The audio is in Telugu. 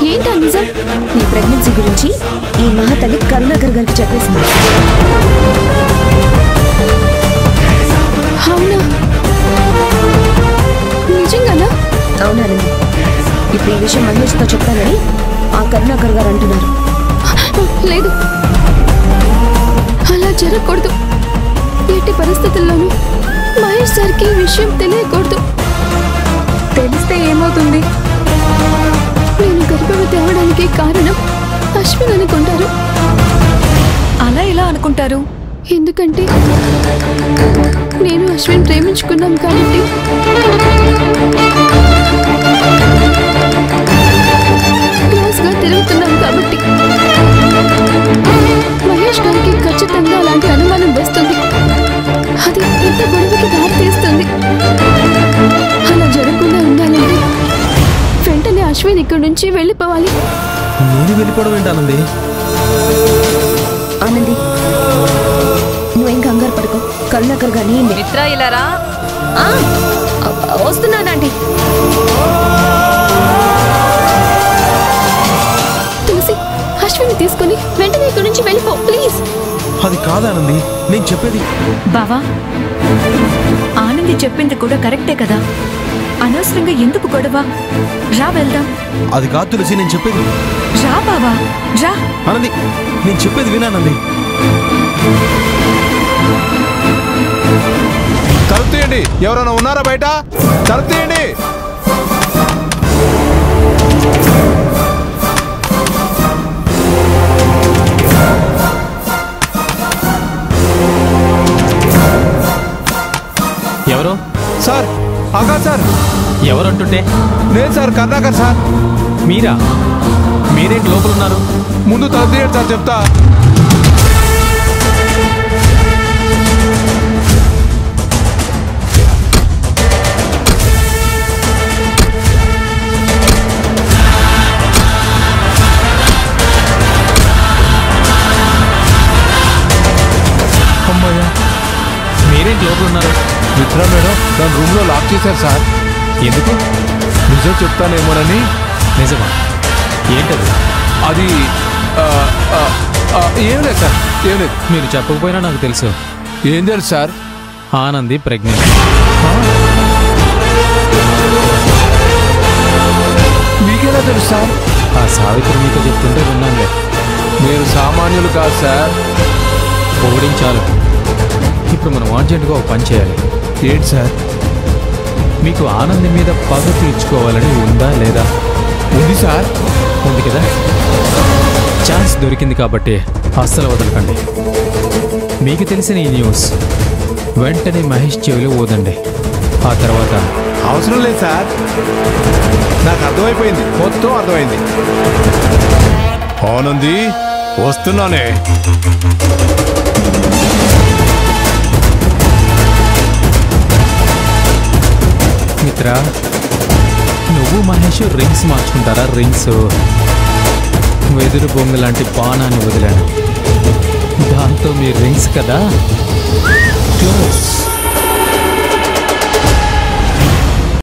ఏంటా నిజం? నీ ప్రెగ్నెన్సీ గురించి ఈ మహాతల్లి కరుణాకర్ గారికి చెప్పేసింది. అవునా? నిజంగానా? అవునానండి. ఇప్పుడు ఈ విషయం మహేష్తో చెప్తానని ఆ కరుణాకర్ గారు అంటున్నారు. లేదు, అలా జరగకూడదు. ఎట్టి పరిస్థితుల్లోనూ మహేష్ సార్కి ఈ విషయం తెలియకూడదు. తెలిస్తే ఏమవుతుంది? నేను గర్భవతి అవడానికి కారణం అశ్విన్ అనుకుంటారు. అలా ఎలా అనుకుంటారు? ఎందుకంటే నేను అశ్విన్ ప్రేమించుకున్నాం కాబట్టి. క్లాస్గా తిరుగుతున్నాం కాబట్టి మహేష్ గారికి ఖచ్చితంగా అలాంటి అనుమానం వస్తుంది. అది పెద్ద గొడవకి దారితీస్తుంది. అలా జరగకుండా ఉండాలంటే వెంటనే అశ్విన్ ఇక్కడి నుంచి వెళ్ళిపోవాలి. నేను వెళ్ళిపోవడం ఏంటానంది? ఆనంది, నువ్వేం కంగారు పడుకో. కరుణాకర్ గారిని మిత్ర ఇలా రా. వస్తున్నానండి. తులసి, అశ్విని తీసుకుని వెంటనే ఇక్కడి నుంచి వెళ్ళిపో ప్లీజ్. అది కాదానంది, నేను చెప్పేది. బావా, ఆనంది చెప్పింది కూడా కరెక్టే కదా. అనవసరంగా ఎందుకు గొడవ? రా వెళ్దాం. అది కాదు తులసి, నేను చెప్పేది. రా బావా, రా. ఆనంది, నేను చెప్పేది వినానంది. తలుపు తీయండి. ఎవరైనా ఉన్నారా బయట? తలుపు తీయండి. ఎవరు? Sir, Akash sir. ఎవరంటుంటే? నేను సార్, కరుణాకర్ సార్. మీరా? మీరేంటి లోపల ఉన్నారు? ముందు తలుపు తీయండి సార్, చెప్తా. అమ్మయ్యా, మీరేంటి లోపల ఉన్నారు? మిత్ర మేడం దాని రూమ్లో లాక్ చేశారు సార్. ఎందుకు? నిజం చెప్తానేమోనని. నిజమా? ఏంటది? అది ఏం లేదు సార్, ఏం లేదు. మీరు చెప్పకపోయినా నాకు తెలుసు. ఏం తెలుసు సార్? ఆనంది ప్రెగ్నెంట్. మీకెలా తెలుసు సార్? ఆ సావిత్రి మీతో చెప్తుంటే విన్నానులే. మీరు సామాన్యులు కాదు సార్. ఓడించాలి. ఇప్పుడు మనం అర్జెంటుగా ఒక పని చేయాలి. ఏంటి సార్? మీకు ఆనంది మీద పగ తీర్చుకోవాలని ఉందా లేదా? ఉంది సార్. ఉంది కదా. ఛాన్స్ దొరికింది కాబట్టి అస్సలు వదలకండి. మీకు తెలిసిన ఈ న్యూస్ వెంటనే మహేష్ చెవిలో ఊదండి. ఆ తర్వాత అవసరం లేదు సార్, నాకు అర్థమైపోయింది, మొత్తం అర్థమైంది. ఆనంది వస్తున్నానే. మిత్ర, నువ్వు మహేష్ రింగ్స్ మార్చుకుంటారా? రింగ్స్ వెదురు బొంగు లాంటి బాణాన్ని వదిలాను. దాంతో మీ రింగ్స్ కదా క్లోజ్.